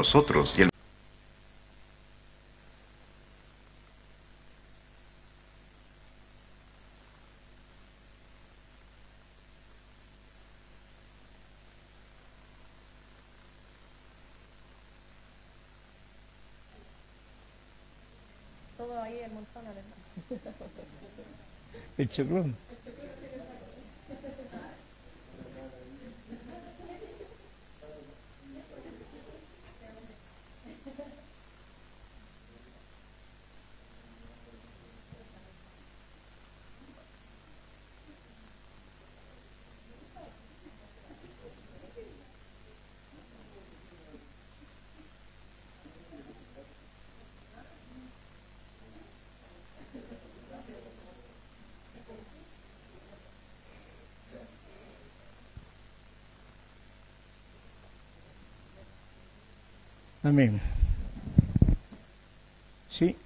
nosotros y el todo ahí el montón además. El choclón. Amén. Sí.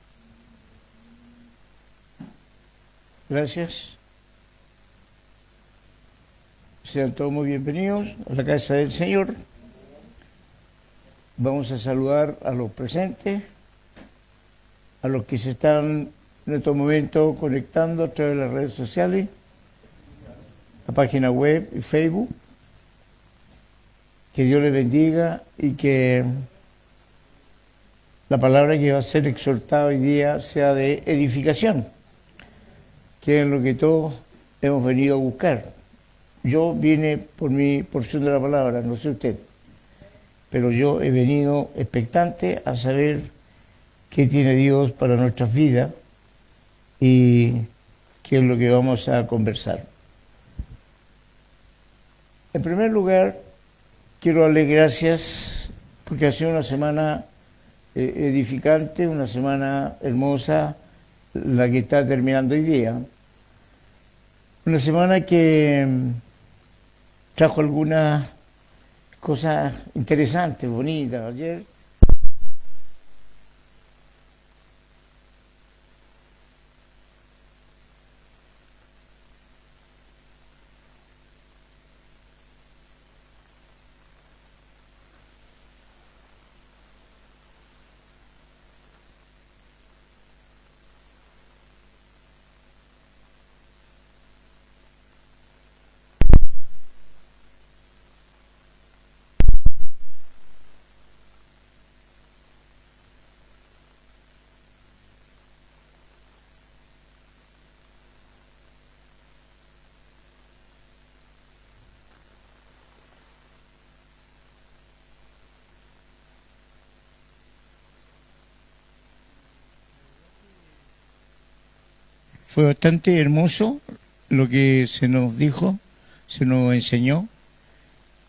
Gracias. Sean todos muy bienvenidos a la casa del Señor. Vamos a saludar a los presentes, a los que se están en estos momentos conectando a través de las redes sociales, la página web y Facebook. Que Dios les bendiga y que la palabra que va a ser exhortada hoy día sea de edificación, que es lo que todos hemos venido a buscar. Yo vine por mi porción de la palabra, no sé usted, pero yo he venido expectante a saber qué tiene Dios para nuestras vidas y qué es lo que vamos a conversar. En primer lugar, quiero darle gracias porque ha sido una semana edificante, una semana hermosa, la que está terminando hoy día. Una semana que trajo algunas cosas interesantes, bonitas. Ayer fue bastante hermoso lo que se nos dijo, se nos enseñó.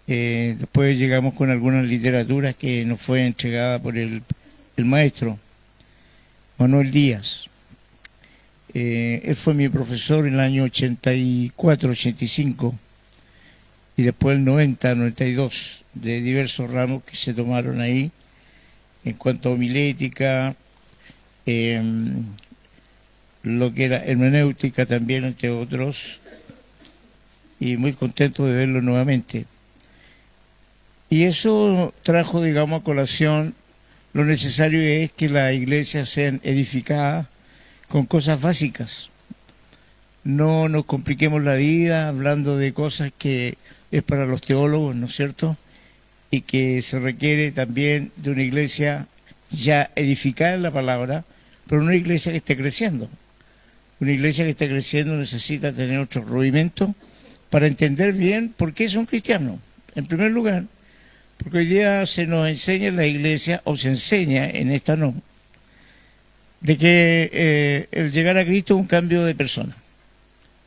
Después llegamos con algunas literaturas que nos fue entregada por el maestro Manuel Díaz. Él fue mi profesor en el año 84, 85 y después el 90, 92, de diversos ramos que se tomaron ahí en cuanto a homilética, lo que era hermenéutica también, entre otros, y muy contento de verlo nuevamente. Y eso trajo, digamos, a colación lo necesario es que las iglesias sean edificadas con cosas básicas. No nos compliquemos la vida hablando de cosas que es para los teólogos, ¿no es cierto? Y que se requiere también de una iglesia ya edificada en la palabra, pero una iglesia que esté creciendo. Una iglesia que esté creciendo necesita tener otros rudimentos para entender bien por qué es un cristiano. En primer lugar, porque hoy día se nos enseña en la iglesia, o se enseña, en esta no, de que el llegar a Cristo es un cambio de persona.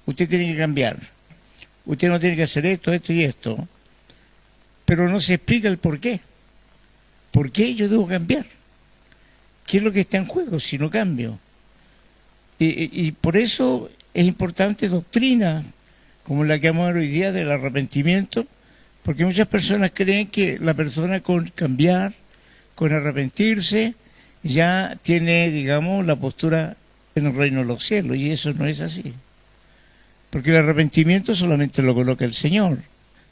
Usted tiene que cambiar. Usted no tiene que hacer esto, esto y esto. Pero no se explica el por qué. ¿Por qué yo debo cambiar? ¿Qué es lo que está en juego si no cambio? Y por eso es importante doctrina como la que vamos a ver hoy día del arrepentimiento, porque muchas personas creen que la persona con cambiar, con arrepentirse, ya tiene, digamos, la postura en el reino de los cielos, y eso no es así. Porque el arrepentimiento solamente lo coloca el Señor.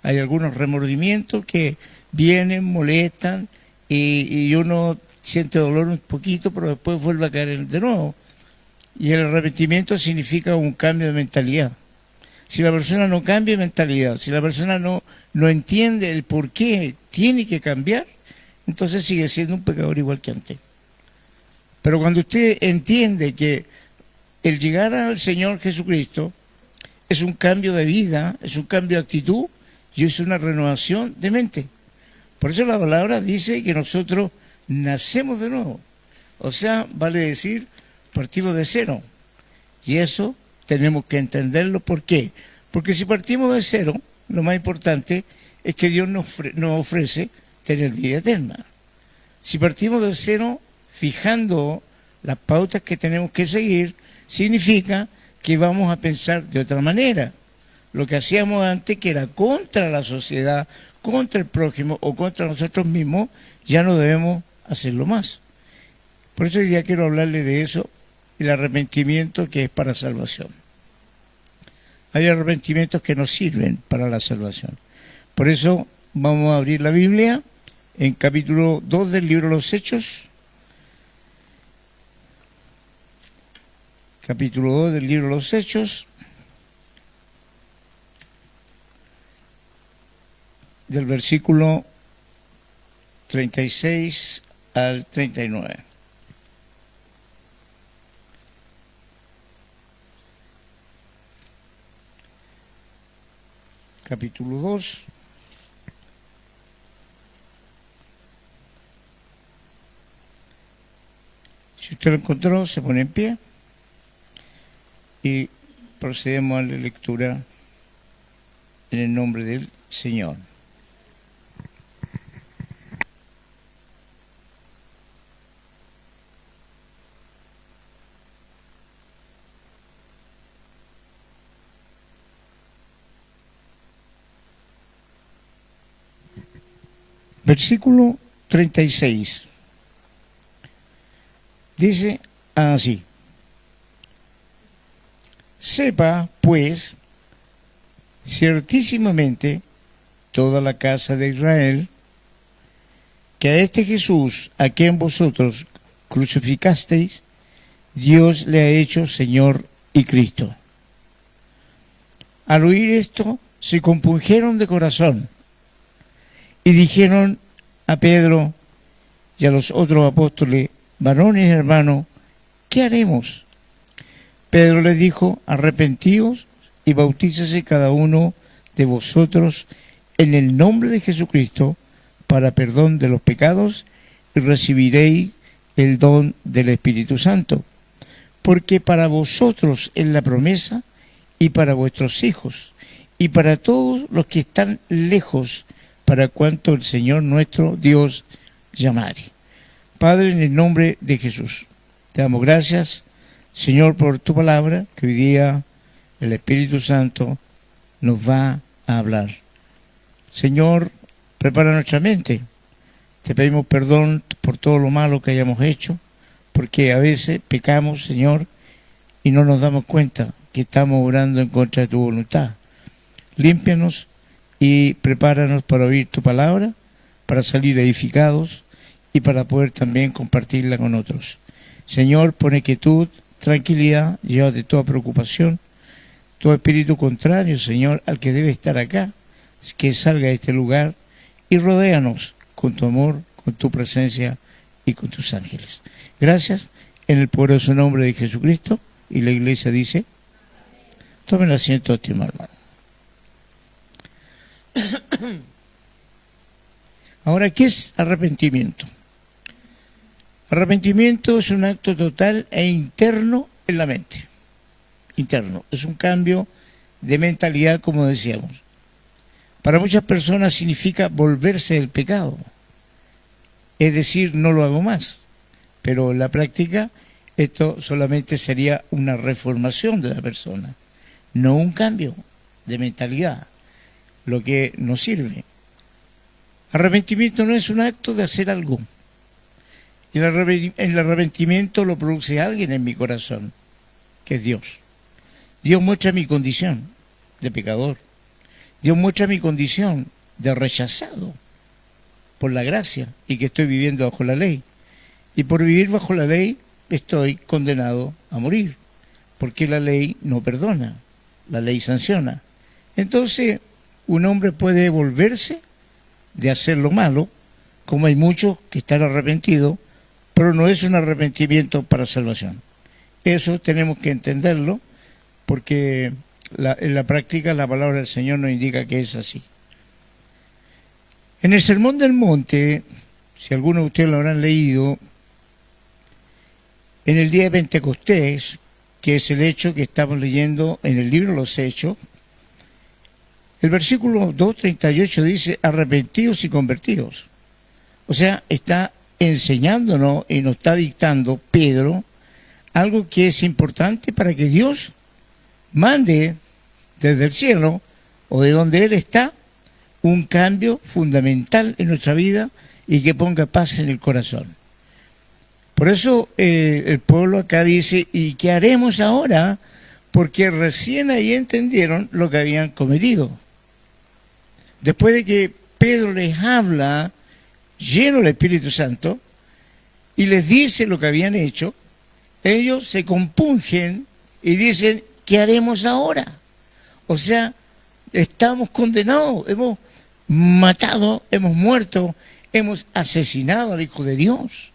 Hay algunos remordimientos que vienen, molestan y uno siente dolor un poquito, pero después vuelve a caer de nuevo. Y el arrepentimiento significa un cambio de mentalidad. Si la persona no cambia de mentalidad, si la persona no entiende el por qué tiene que cambiar, entonces sigue siendo un pecador igual que antes. Pero cuando usted entiende que el llegar al Señor Jesucristo es un cambio de vida, es un cambio de actitud y es una renovación de mente. Por eso la palabra dice que nosotros nacemos de nuevo. O sea, vale decir, partimos de cero. Y eso tenemos que entenderlo. ¿Por qué? Porque si partimos de cero, lo más importante es que Dios nos ofrece tener vida eterna. Si partimos de cero, fijando las pautas que tenemos que seguir, significa que vamos a pensar de otra manera. Lo que hacíamos antes, que era contra la sociedad, contra el prójimo o contra nosotros mismos, ya no debemos hacerlo más. Por eso hoy día quiero hablarle de eso, el arrepentimiento que es para salvación. Hay arrepentimientos que no sirven para la salvación. Por eso vamos a abrir la Biblia en capítulo 2 del libro de los Hechos. Capítulo 2 del libro de los Hechos, del versículo 36 al 39. Capítulo 2. Si usted lo encontró, se pone en pie y procedemos a la lectura en el nombre del Señor. Versículo 36. Dice así: sepa, pues, ciertísimamente toda la casa de Israel, que a este Jesús, a quien vosotros crucificasteis, Dios le ha hecho Señor y Cristo. Al oír esto, se compungieron de corazón y dijeron a Pedro y a los otros apóstoles: varones y hermanos, ¿qué haremos? Pedro les dijo: arrepentíos y bautícese cada uno de vosotros en el nombre de Jesucristo para perdón de los pecados y recibiréis el don del Espíritu Santo. Porque para vosotros es la promesa y para vuestros hijos y para todos los que están lejos, para cuanto el Señor nuestro Dios llamare. Padre, en el nombre de Jesús, te damos gracias, Señor, por tu palabra, que hoy día el Espíritu Santo nos va a hablar. Señor, prepara nuestra mente. Te pedimos perdón por todo lo malo que hayamos hecho, porque a veces pecamos, Señor, y no nos damos cuenta que estamos orando en contra de tu voluntad. Límpianos y prepáranos para oír tu palabra, para salir edificados y para poder también compartirla con otros. Señor, pone quietud, tranquilidad, llévate toda preocupación, todo espíritu contrario, Señor, al que debe estar acá, que salga de este lugar y rodéanos con tu amor, con tu presencia y con tus ángeles. Gracias, en el poderoso nombre de Jesucristo. Y la iglesia dice: tomen asiento, estimado hermano. Ahora, ¿qué es arrepentimiento? Arrepentimiento es un acto total e interno en la mente. Interno, es un cambio de mentalidad, como decíamos. Para muchas personas significa volverse del pecado, es decir, no lo hago más. Pero en la práctica esto solamente sería una reformación de la persona, no un cambio de mentalidad, lo que nos sirve. Arrepentimiento no es un acto de hacer algo. El arrepentimiento lo produce alguien en mi corazón, que es Dios. Dios muestra mi condición de pecador. Dios muestra mi condición de rechazado. por la gracia y que estoy viviendo bajo la ley. Y por vivir bajo la ley estoy condenado a morir, porque la ley no perdona, la ley sanciona. Entonces, un hombre puede volverse de hacer lo malo, como hay muchos que están arrepentidos, pero no es un arrepentimiento para salvación. Eso tenemos que entenderlo, porque en la práctica la palabra del Señor nos indica que es así. En el Sermón del Monte, si algunos de ustedes lo habrán leído, en el día de Pentecostés, que es el hecho que estamos leyendo en el libro de los Hechos, el versículo 2:38 dice, arrepentidos y convertidos. O sea, está enseñándonos y nos está dictando Pedro algo que es importante para que Dios mande desde el cielo o de donde Él está un cambio fundamental en nuestra vida y que ponga paz en el corazón. Por eso el pueblo acá dice, ¿y qué haremos ahora? Porque recién ahí entendieron lo que habían cometido. Después de que Pedro les habla, lleno del Espíritu Santo, y les dice lo que habían hecho, ellos se compungen y dicen, ¿qué haremos ahora? O sea, estamos condenados, hemos matado, hemos muerto, hemos asesinado al Hijo de Dios.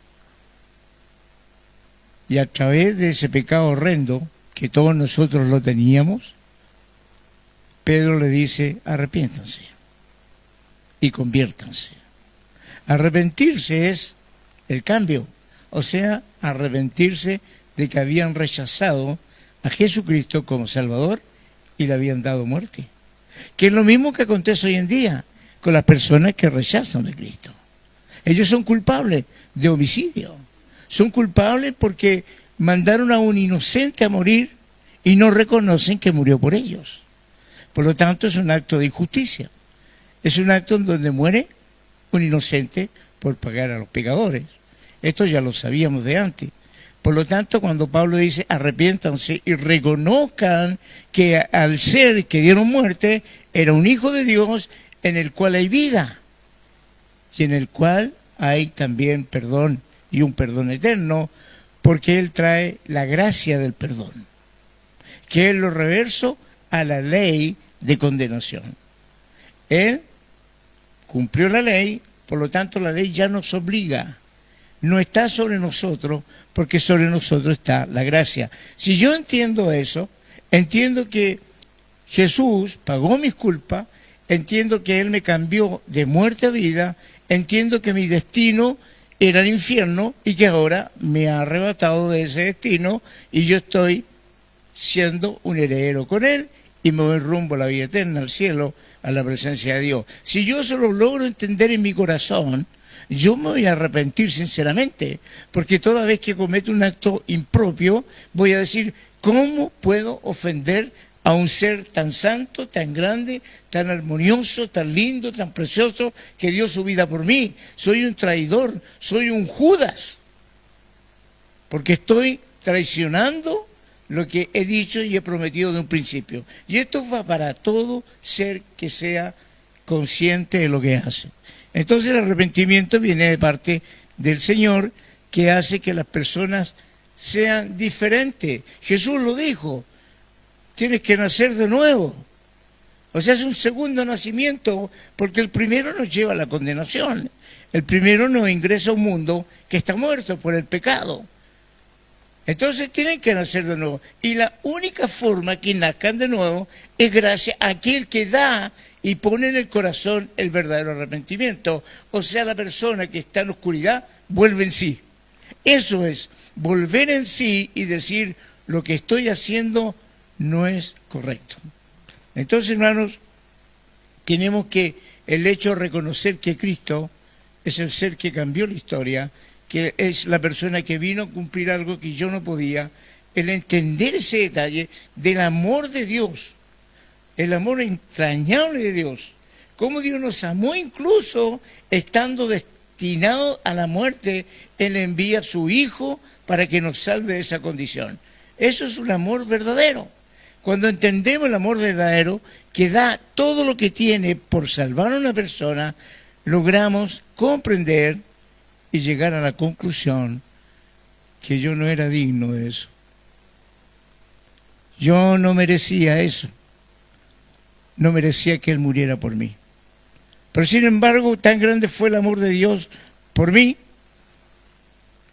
Y a través de ese pecado horrendo, que todos nosotros lo teníamos, Pedro le dice, arrepiéntanse y conviértanse. Arrepentirse es el cambio, o sea, arrepentirse de que habían rechazado a Jesucristo como Salvador y le habían dado muerte. Que es lo mismo que acontece hoy en día con las personas que rechazan a Cristo. Ellos son culpables de homicidio, son culpables porque mandaron a un inocente a morir y no reconocen que murió por ellos. Por lo tanto, es un acto de injusticia. Es un acto en donde muere un inocente por pagar a los pecadores. Esto ya lo sabíamos de antes. Por lo tanto, cuando Pablo dice arrepiéntanse y reconozcan que al ser que dieron muerte era un hijo de Dios en el cual hay vida y en el cual hay también perdón y un perdón eterno, porque Él trae la gracia del perdón, que es lo reverso a la ley de condenación. Él cumplió la ley, por lo tanto la ley ya nos obliga. No está sobre nosotros, porque sobre nosotros está la gracia. Si yo entiendo eso, entiendo que Jesús pagó mis culpas, entiendo que Él me cambió de muerte a vida, entiendo que mi destino era el infierno y que ahora me ha arrebatado de ese destino y yo estoy siendo un heredero con Él y me voy rumbo a la vida eterna, al cielo, a la presencia de Dios. Si yo eso lo logro entender en mi corazón, yo me voy a arrepentir sinceramente, porque toda vez que cometo un acto impropio, voy a decir, ¿cómo puedo ofender a un ser tan santo, tan grande, tan armonioso, tan lindo, tan precioso, que dio su vida por mí? Soy un traidor, soy un Judas, porque estoy traicionando lo que he dicho y he prometido de un principio. Y esto va para todo ser que sea consciente de lo que hace. Entonces el arrepentimiento viene de parte del Señor, que hace que las personas sean diferentes. Jesús lo dijo, tienes que nacer de nuevo. O sea, es un segundo nacimiento, porque el primero nos lleva a la condenación. El primero nos ingresa a un mundo que está muerto por el pecado. Entonces tienen que nacer de nuevo. Y la única forma que nazcan de nuevo es gracias a aquel que da y pone en el corazón el verdadero arrepentimiento. O sea, la persona que está en oscuridad vuelve en sí. Eso es, volver en sí y decir, lo que estoy haciendo no es correcto. Entonces, hermanos, tenemos que el hecho de reconocer que Cristo es el ser que cambió la historia, que es la persona que vino a cumplir algo que yo no podía, el entender ese detalle del amor de Dios, el amor entrañable de Dios, cómo Dios nos amó incluso estando destinados a la muerte, Él envía a su Hijo para que nos salve de esa condición. Eso es un amor verdadero. Cuando entendemos el amor verdadero, que da todo lo que tiene por salvar a una persona, logramos comprender y llegar a la conclusión que yo no era digno de eso. Yo no merecía eso. No merecía que Él muriera por mí. Pero sin embargo, tan grande fue el amor de Dios por mí,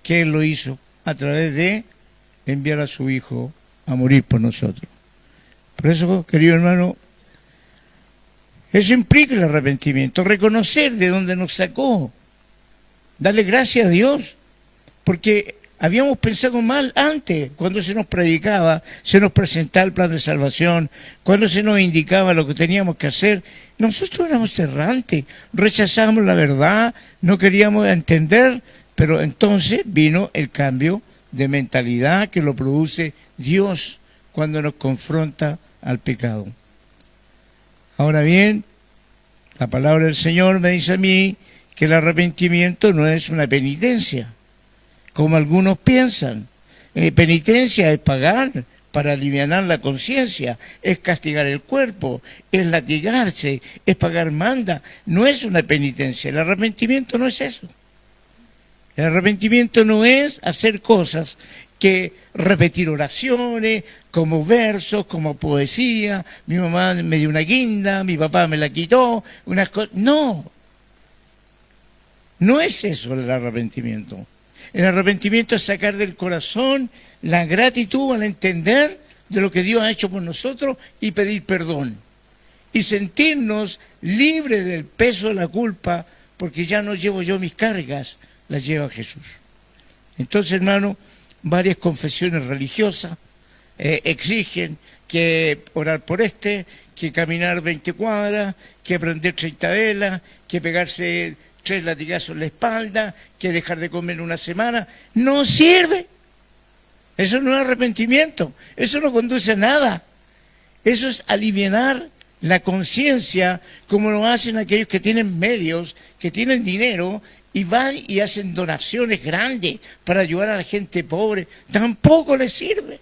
que Él lo hizo a través de enviar a su Hijo a morir por nosotros. Por eso, querido hermano, eso implica el arrepentimiento, reconocer de dónde nos sacó, darle gracias a Dios, porque habíamos pensado mal antes, cuando se nos predicaba, se nos presentaba el plan de salvación, cuando se nos indicaba lo que teníamos que hacer. Nosotros éramos errantes, rechazábamos la verdad, no queríamos entender, pero entonces vino el cambio de mentalidad que lo produce Dios cuando nos confronta al pecado. Ahora bien, la palabra del Señor me dice a mí que el arrepentimiento no es una penitencia, como algunos piensan. Penitencia es pagar para aliviar la conciencia, es castigar el cuerpo, es latigarse, es pagar manda. No es una penitencia, el arrepentimiento no es eso. El arrepentimiento no es hacer cosas que repetir oraciones, como versos, como poesía, mi mamá me dio una guinda, mi papá me la quitó, unas cosas. No, no es eso el arrepentimiento. El arrepentimiento es sacar del corazón la gratitud al entender de lo que Dios ha hecho por nosotros y pedir perdón. Y sentirnos libres del peso de la culpa, porque ya no llevo yo mis cargas, las lleva Jesús. Entonces, hermano, varias confesiones religiosas exigen que orar por que caminar 20 cuadras, que prender 30 velas, que pegarse 3 latigazos en la espalda, que dejar de comer una semana. No sirve. Eso no es arrepentimiento. Eso no conduce a nada. Eso es alivianar la conciencia, como lo hacen aquellos que tienen medios, que tienen dinero, y van y hacen donaciones grandes para ayudar a la gente pobre. Tampoco les sirve.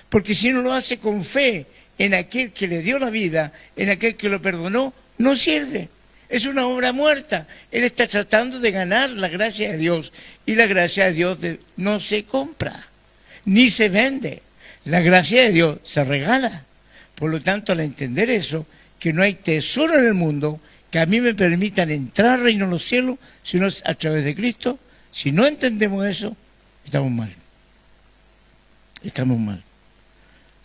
Porque si uno lo hace con fe en aquel que le dio la vida, en aquel que lo perdonó, no sirve. Es una obra muerta. Él está tratando de ganar la gracia de Dios. Y la gracia de Dios no se compra, ni se vende. La gracia de Dios se regala. Por lo tanto, al entender eso, que no hay tesoro en el mundo que a mí me permitan entrar al reino de los cielos, sino a través de Cristo. Si no entendemos eso, estamos mal. Estamos mal.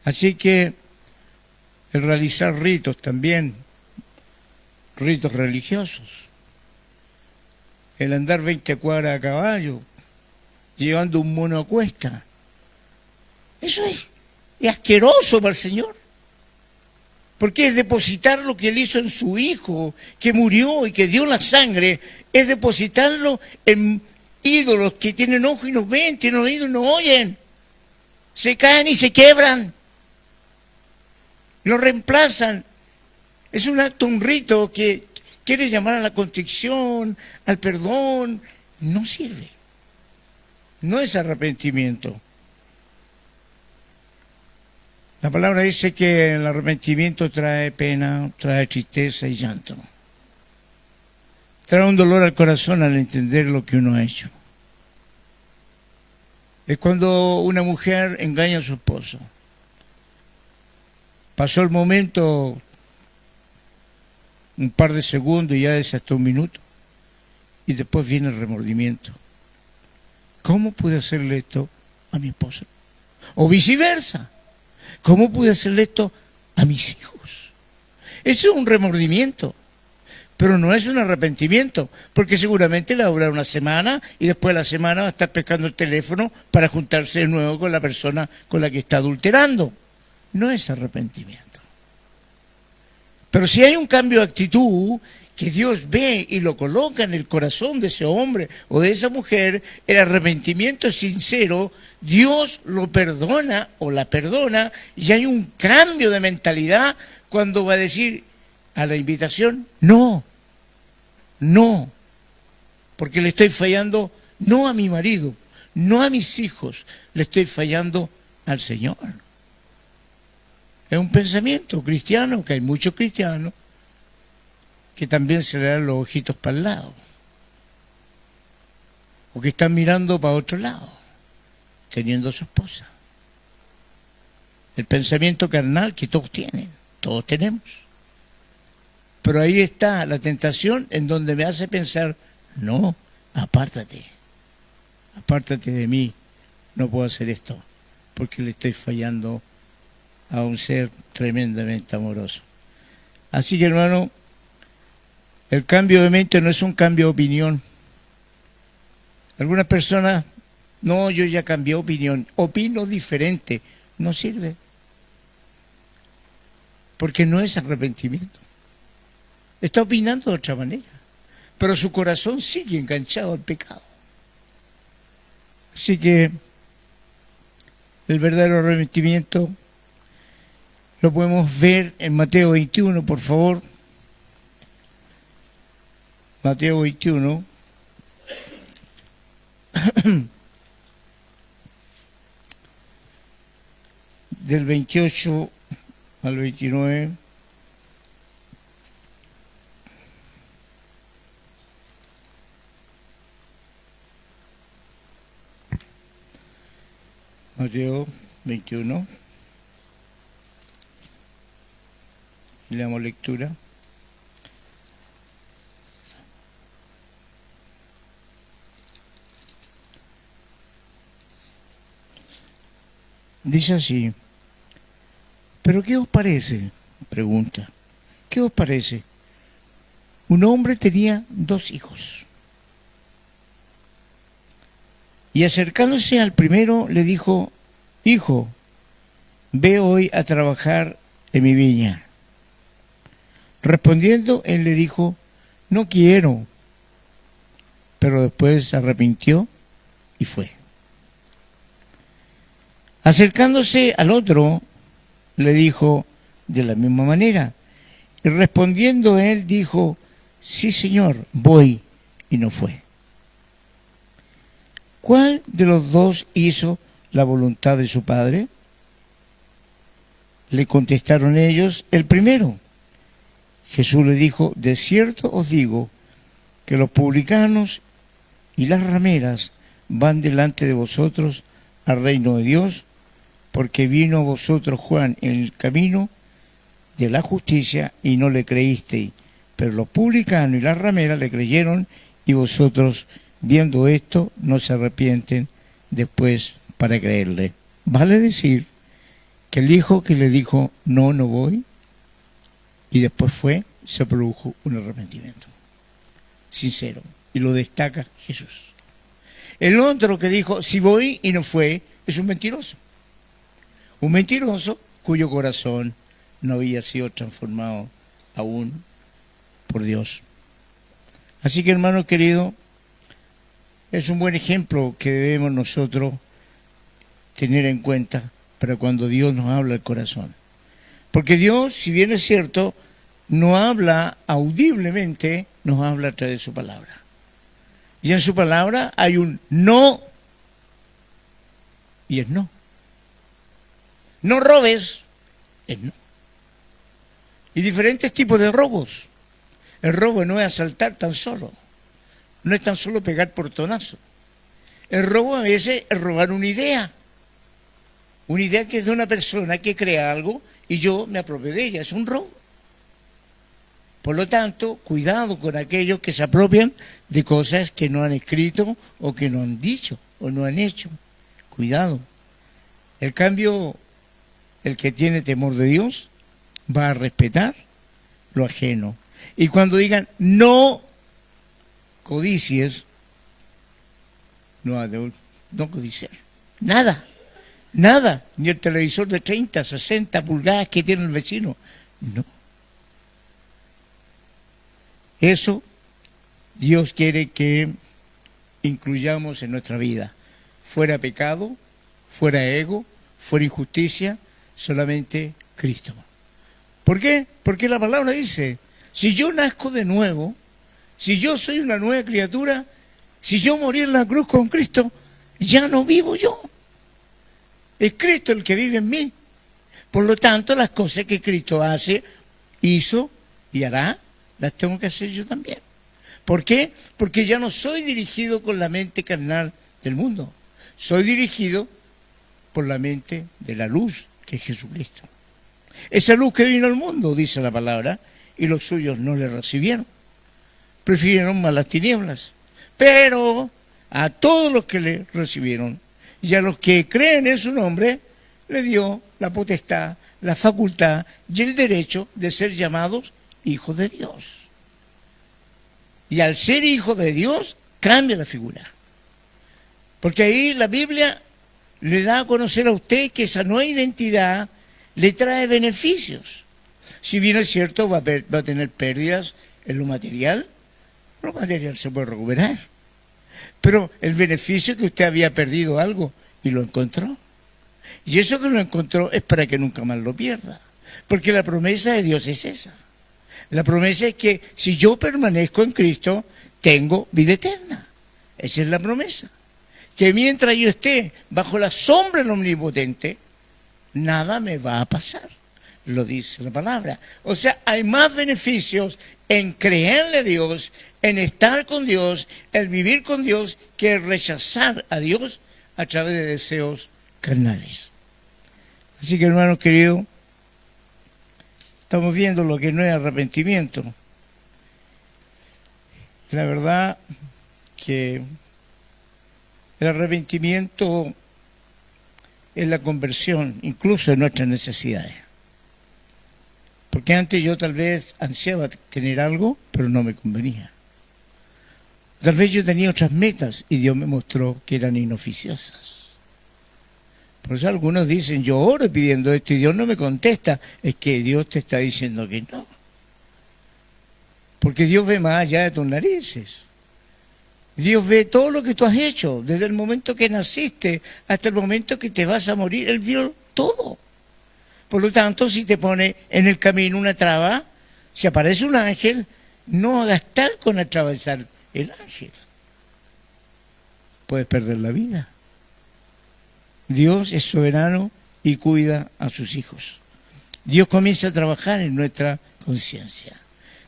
Así que el realizar ritos también, ritos religiosos, el andar 20 cuadras a caballo, llevando un mono a cuesta, eso es asqueroso para el Señor. Porque es depositar lo que Él hizo en su Hijo, que murió y que dio la sangre, es depositarlo en ídolos que tienen ojos y no ven, tienen oídos y no oyen. Se caen y se quiebran. Lo reemplazan. Es un acto, un rito que quiere llamar a la contrición, al perdón. No sirve. No es arrepentimiento. La palabra dice que el arrepentimiento trae pena, trae tristeza y llanto. Trae un dolor al corazón al entender lo que uno ha hecho. Es cuando una mujer engaña a su esposo. Pasó el momento, un par de segundos y ya es hasta un minuto. Y después viene el remordimiento. ¿Cómo pude hacerle esto a mi esposo? O viceversa. ¿Cómo pude hacerle esto a mis hijos? Eso es un remordimiento, pero no es un arrepentimiento, porque seguramente le va a durar una semana y después de la semana va a estar pescando el teléfono para juntarse de nuevo con la persona con la que está adulterando. No es arrepentimiento. Pero si hay un cambio de actitud que Dios ve y lo coloca en el corazón de ese hombre o de esa mujer, el arrepentimiento es sincero, Dios lo perdona o la perdona y hay un cambio de mentalidad cuando va a decir a la invitación, no, no, porque le estoy fallando no a mi marido, no a mis hijos, le estoy fallando al Señor. Es un pensamiento cristiano, que hay muchos cristianos que también se le dan los ojitos para el lado, o que están mirando para otro lado, teniendo a su esposa. El pensamiento carnal que todos tienen, todos tenemos. Pero ahí está la tentación en donde me hace pensar, no, apártate de mí, no puedo hacer esto, porque le estoy fallando a un ser tremendamente amoroso. Así que, hermano, el cambio de mente no es un cambio de opinión. Algunas personas, no, yo ya cambié de opinión, opino diferente, no sirve. Porque no es arrepentimiento. Está opinando de otra manera, pero su corazón sigue enganchado al pecado. Así que el verdadero arrepentimiento lo podemos ver en Mateo 21, por favor. Mateo 21. Del 28 al 29. Mateo 21. Le damos lectura. Dice así: ¿pero qué os parece? Pregunta. ¿Qué os parece? Un hombre tenía 2 hijos. Y acercándose al primero le dijo: hijo, ve hoy a trabajar en mi viña. Respondiendo, él le dijo: no quiero. Pero después se arrepintió y fue. Acercándose al otro, le dijo de la misma manera. Y respondiendo él dijo: sí, Señor, voy, y no fue. ¿Cuál de los 2 hizo la voluntad de su padre? Le contestaron ellos: el primero. Jesús le dijo: de cierto os digo que los publicanos y las rameras van delante de vosotros al reino de Dios, porque vino a vosotros Juan en el camino de la justicia y no le creísteis, pero los publicanos y las rameras le creyeron, y vosotros, viendo esto, no se arrepienten después para creerle. Vale decir que el hijo que le dijo: no, no voy, y después fue, se produjo un arrepentimiento sincero, y lo destaca Jesús. El otro que dijo: sí voy, y no fue, es un mentiroso. Un mentiroso cuyo corazón no había sido transformado aún por Dios. Así que, hermano querido, es un buen ejemplo que debemos nosotros tener en cuenta para cuando Dios nos habla al corazón. Porque Dios, si bien es cierto, no habla audiblemente, nos habla a través de su palabra. Y en su palabra hay un no, y es no. No robes, es no. Y diferentes tipos de robos. El robo no es asaltar tan solo, no es tan solo pegar portonazo. El robo a veces es robar una idea que es de una persona que crea algo y yo me apropio de ella, es un robo. Por lo tanto, cuidado con aquellos que se apropian de cosas que no han escrito o que no han dicho o no han hecho. Cuidado. En cambio, el que tiene temor de Dios va a respetar lo ajeno. Y cuando digan no codicies, no codiciar. Nada, ni el televisor de 30, 60 pulgadas que tiene el vecino. No. Eso Dios quiere que incluyamos en nuestra vida. Fuera pecado, fuera ego, fuera injusticia, solamente Cristo. ¿Por qué? Porque la palabra dice: si yo nazco de nuevo, si yo soy una nueva criatura, si yo morí en la cruz con Cristo, ya no vivo yo. Es Cristo el que vive en mí. Por lo tanto, las cosas que Cristo hace, hizo y hará, las tengo que hacer yo también. ¿Por qué? Porque ya no soy dirigido con la mente carnal del mundo. Soy dirigido por la mente de la luz, que es Jesucristo. Esa luz que vino al mundo, dice la palabra, y los suyos no le recibieron. Prefirieron más las tinieblas. Pero a todos los que le recibieron y a los que creen en su nombre, le dio la potestad, la facultad y el derecho de ser llamados hijos de Dios. Y al ser hijo de Dios, cambia la figura. Porque ahí la Biblia le da a conocer a usted que esa nueva identidad le trae beneficios. Si bien es cierto, va a tener pérdidas en lo material se puede recuperar. Pero el beneficio es que usted había perdido algo y lo encontró. Y eso que lo encontró es para que nunca más lo pierda. Porque la promesa de Dios es esa. La promesa es que si yo permanezco en Cristo, tengo vida eterna. Esa es la promesa. Que mientras yo esté bajo la sombra del Omnipotente, nada me va a pasar. Lo dice la palabra. O sea, hay más beneficios en creerle a Dios, en estar con Dios, en vivir con Dios, que rechazar a Dios a través de deseos carnales. Así que, hermanos queridos, estamos viendo lo que no es arrepentimiento. La verdad que el arrepentimiento es la conversión, incluso de nuestras necesidades. Porque antes yo tal vez ansiaba tener algo, pero no me convenía. Tal vez yo tenía otras metas y Dios me mostró que eran inoficiosas. Por eso algunos dicen, yo oro pidiendo esto y Dios no me contesta. Es que Dios te está diciendo que no. Porque Dios ve más allá de tus narices. Dios ve todo lo que tú has hecho, desde el momento que naciste hasta el momento que te vas a morir. Él vio todo. Por lo tanto, si te pone en el camino una traba, si aparece un ángel, no gastar con atravesar el ángel. Puedes perder la vida. Dios es soberano y cuida a sus hijos. Dios comienza a trabajar en nuestra conciencia.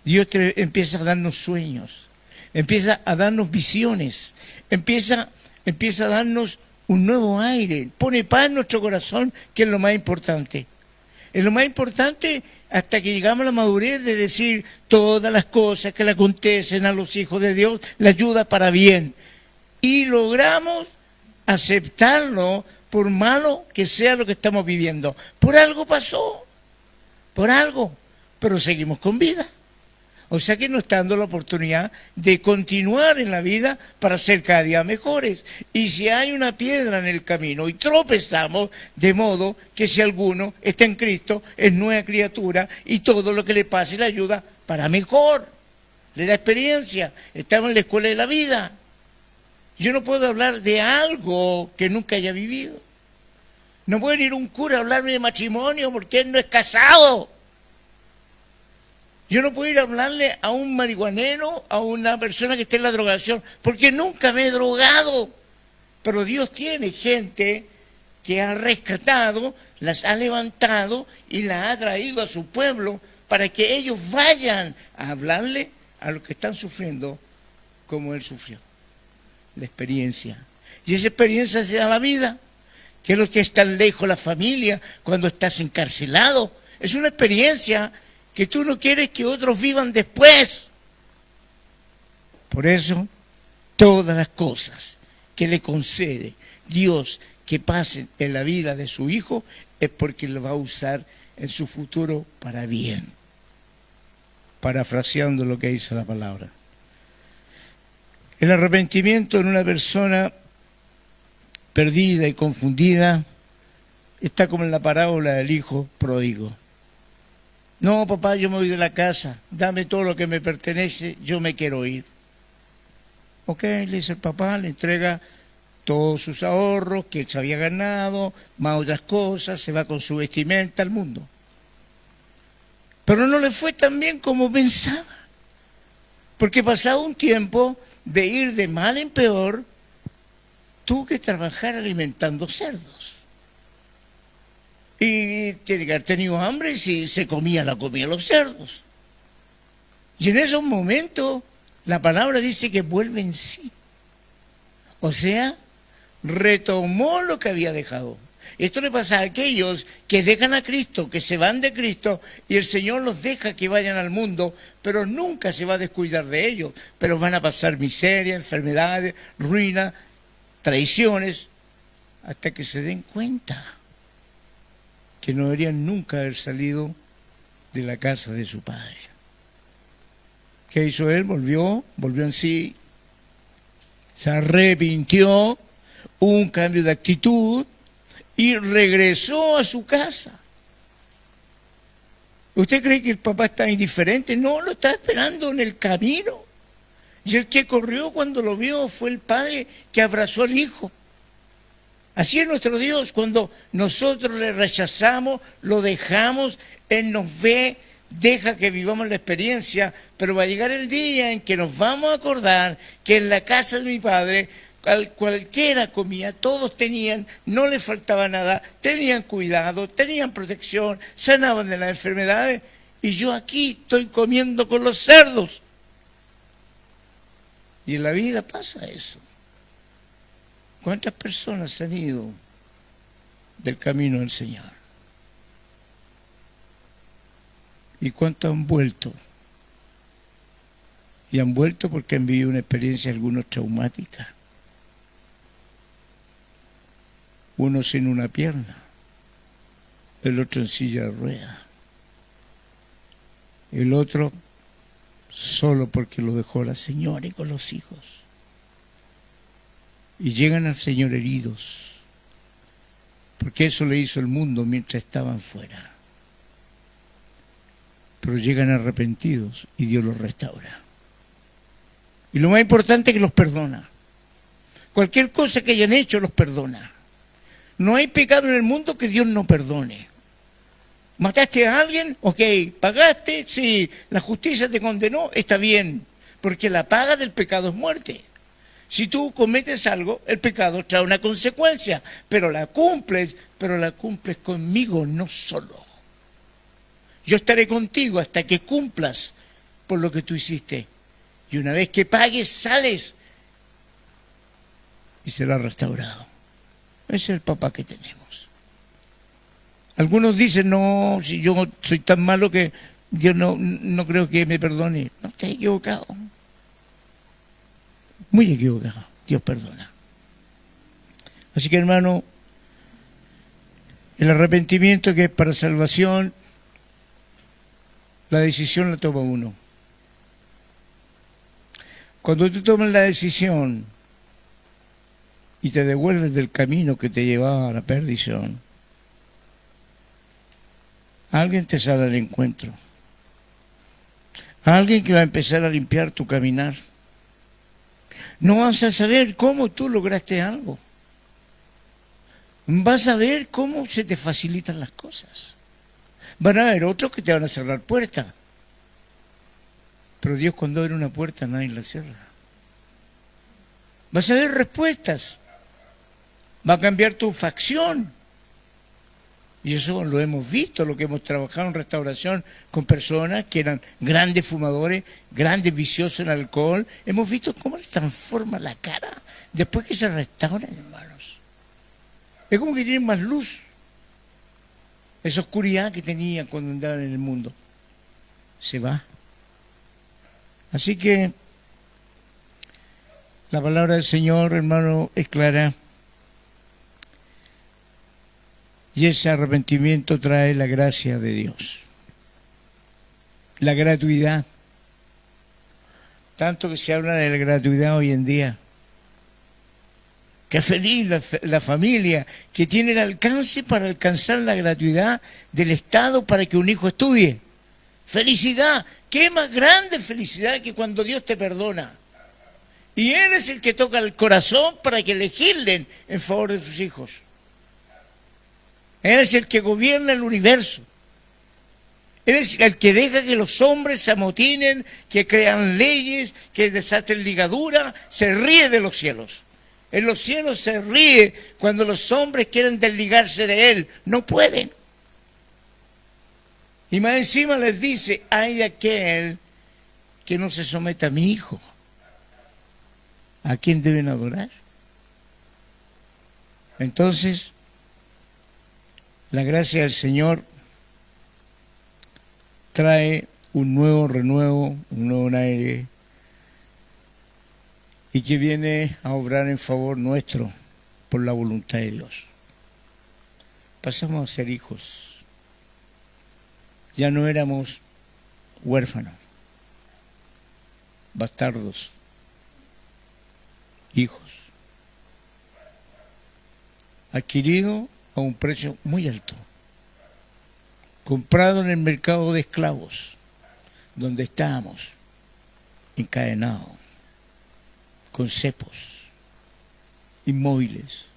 Dios empieza a darnos sueños, empieza a darnos visiones, empieza a darnos un nuevo aire, pone paz en nuestro corazón, que es lo más importante. Es lo más importante hasta que llegamos a la madurez de decir todas las cosas que le acontecen a los hijos de Dios, le ayuda para bien. Y logramos aceptarlo por malo que sea lo que estamos viviendo. Por algo pasó, por algo, pero seguimos con vida. O sea que nos está dando la oportunidad de continuar en la vida para ser cada día mejores. Y si hay una piedra en el camino y tropezamos, de modo que si alguno está en Cristo, es nueva criatura y todo lo que le pase le ayuda para mejor. Le da experiencia. Estamos en la escuela de la vida. Yo no puedo hablar de algo que nunca haya vivido. No puede ir un cura a hablarme de matrimonio porque él no es casado. Yo no puedo ir a hablarle a un marihuanero, a una persona que esté en la drogación, porque nunca me he drogado. Pero Dios tiene gente que ha rescatado, las ha levantado y las ha traído a su pueblo para que ellos vayan a hablarle a los que están sufriendo como él sufrió. La experiencia. Y esa experiencia se da la vida. Que es lo que está lejos de la familia cuando estás encarcelado. Es una experiencia que tú no quieres que otros vivan después. Por eso, todas las cosas que le concede Dios que pasen en la vida de su hijo es porque lo va a usar en su futuro para bien. Parafraseando lo que dice la palabra. El arrepentimiento en una persona perdida y confundida está como en la parábola del hijo pródigo. No, papá, yo me voy de la casa, dame todo lo que me pertenece, yo me quiero ir. Ok, le dice el papá, le entrega todos sus ahorros que él se había ganado, más otras cosas, se va con su vestimenta al mundo. Pero no le fue tan bien como pensaba, porque pasado un tiempo de ir de mal en peor, tuvo que trabajar alimentando cerdos. Y tiene que haber tenido hambre si se comía la comida de los cerdos. Y en esos momentos la palabra dice que vuelve en sí. O sea, retomó lo que había dejado. Esto le pasa a aquellos que dejan a Cristo, que se van de Cristo, y el Señor los deja que vayan al mundo, pero nunca se va a descuidar de ellos. Pero van a pasar miseria, enfermedades, ruina, traiciones, hasta que se den cuenta que no deberían nunca haber salido de la casa de su padre. ¿Qué hizo él? Volvió en sí, se arrepintió, hubo un cambio de actitud y regresó a su casa. ¿Usted cree que el papá está indiferente? No, lo está esperando en el camino. Y el que corrió cuando lo vio fue el padre que abrazó al hijo. Así es nuestro Dios, cuando nosotros le rechazamos, lo dejamos, Él nos ve, deja que vivamos la experiencia, pero va a llegar el día en que nos vamos a acordar que en la casa de mi padre cualquiera comía, todos tenían, no les faltaba nada, tenían cuidado, tenían protección, sanaban de las enfermedades, y yo aquí estoy comiendo con los cerdos. Y en la vida pasa eso. ¿Cuántas personas han ido del camino del Señor? ¿Y cuántos han vuelto? Y han vuelto porque han vivido una experiencia, algunos traumática. Uno sin una pierna, el otro en silla de ruedas, el otro solo porque lo dejó la señora y con los hijos. Y llegan al Señor heridos, porque eso le hizo el mundo mientras estaban fuera. Pero llegan arrepentidos y Dios los restaura. Y lo más importante es que los perdona. Cualquier cosa que hayan hecho los perdona. No hay pecado en el mundo que Dios no perdone. ¿Mataste a alguien? Ok. ¿Pagaste? Sí. ¿La justicia te condenó? Está bien. Porque la paga del pecado es muerte. Si tú cometes algo, el pecado trae una consecuencia, pero la cumples conmigo, no solo. Yo estaré contigo hasta que cumplas por lo que tú hiciste. Y una vez que pagues, sales y será restaurado. Ese es el papá que tenemos. Algunos dicen, no, si yo soy tan malo que Dios no creo que me perdone. No, estás equivocado. Muy equivocado. Dios perdona. Así que, hermano, el arrepentimiento que es para salvación, la decisión la toma uno. Cuando tú tomas la decisión y te devuelves del camino que te llevaba a la perdición, alguien te sale al encuentro. Alguien que va a empezar a limpiar tu caminar. No vas a saber cómo tú lograste algo. Vas a ver cómo se te facilitan las cosas. Van a haber otros que te van a cerrar puertas. Pero Dios, cuando abre una puerta, nadie la cierra. Vas a ver respuestas. Va a cambiar tu facción. Y eso lo hemos visto, lo que hemos trabajado en restauración con personas que eran grandes fumadores, grandes viciosos en alcohol. Hemos visto cómo les transforma la cara después que se restauran, hermanos. Es como que tienen más luz. Esa oscuridad que tenían cuando andaban en el mundo se va. Así que la palabra del Señor, hermano, es clara. Y ese arrepentimiento trae la gracia de Dios. La gratuidad. Tanto que se habla de la gratuidad hoy en día. Qué feliz la familia que tiene el alcance para alcanzar la gratuidad del Estado para que un hijo estudie. Felicidad. Qué más grande felicidad que cuando Dios te perdona. Y Él es el que toca el corazón para que legislen en favor de sus hijos. Él es el que gobierna el universo. Él es el que deja que los hombres se amotinen, que crean leyes, que desaten ligaduras, se ríe de los cielos. En los cielos se ríe cuando los hombres quieren desligarse de Él. No pueden. Y más encima les dice, hay de aquel que no se someta a mi hijo? ¿A quién deben adorar? Entonces, la gracia del Señor trae un nuevo renuevo, un nuevo aire, y que viene a obrar en favor nuestro por la voluntad de Dios. Pasamos a ser hijos. Ya no éramos huérfanos, bastardos, hijos, adquiridos a un precio muy alto, comprado en el mercado de esclavos, donde estábamos encadenados, con cepos, inmóviles,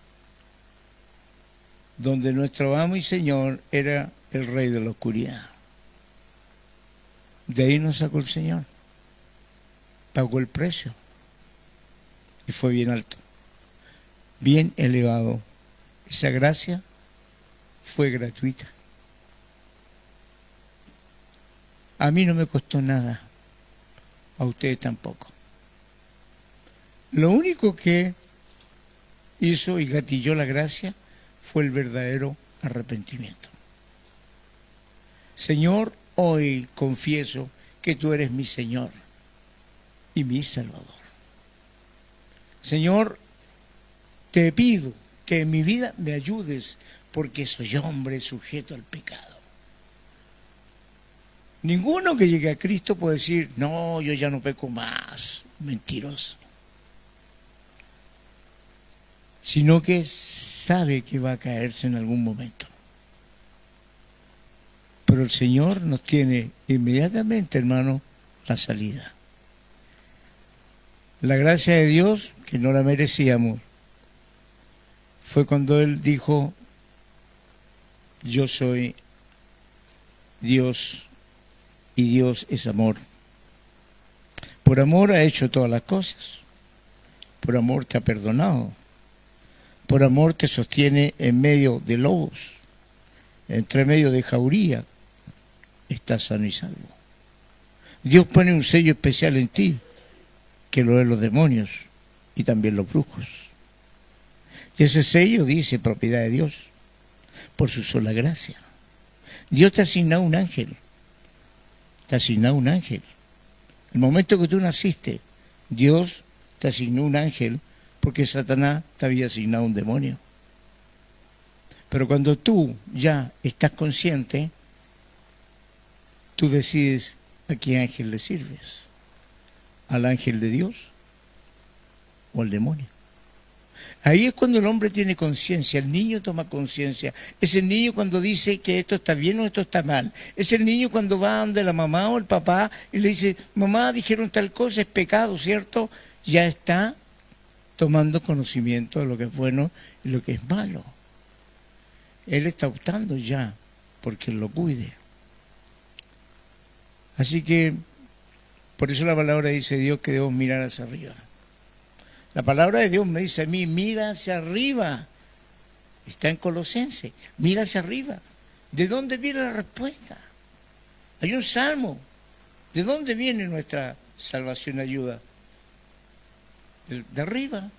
donde nuestro amo y Señor era el rey de la oscuridad. De ahí nos sacó el Señor, pagó el precio y fue bien alto, bien elevado. Esa gracia fue gratuita. A mí no me costó nada, a ustedes tampoco. Lo único que hizo y gatilló la gracia fue el verdadero arrepentimiento. Señor, hoy confieso que tú eres mi Señor y mi Salvador. Señor, te pido que en mi vida me ayudes porque soy hombre sujeto al pecado. Ninguno que llegue a Cristo puede decir, no, yo ya no peco más, mentiroso. Sino que sabe que va a caerse en algún momento. Pero el Señor nos tiene inmediatamente, hermano, la salida. La gracia de Dios, que no la merecíamos, fue cuando Él dijo, yo soy Dios y Dios es amor. Por amor ha hecho todas las cosas. Por amor te ha perdonado. Por amor te sostiene en medio de lobos, entre medio de jauría, estás sano y salvo. Dios pone un sello especial en ti, que lo es los demonios y también los brujos. Y ese sello dice propiedad de Dios, por su sola gracia. Dios te ha asignado un ángel, te ha asignado un ángel. El momento que tú naciste, Dios te asignó un ángel, porque Satanás te había asignado un demonio. Pero cuando tú ya estás consciente, tú decides a qué ángel le sirves, al ángel de Dios o al demonio. Ahí es cuando el hombre tiene conciencia, el niño toma conciencia. Es el niño cuando dice que esto está bien o esto está mal. Es el niño cuando va donde la mamá o el papá y le dice, mamá, dijeron tal cosa, es pecado, ¿cierto? Ya está tomando conocimiento de lo que es bueno y lo que es malo. Él está optando ya porque Él lo cuide. Así que, por eso la palabra dice Dios que debemos mirar hacia arriba. La palabra de Dios me dice a mí, mira hacia arriba. Está en Colosenses, mira hacia arriba. ¿De dónde viene la respuesta? Hay un salmo. ¿De dónde viene nuestra salvación y ayuda? De arriba,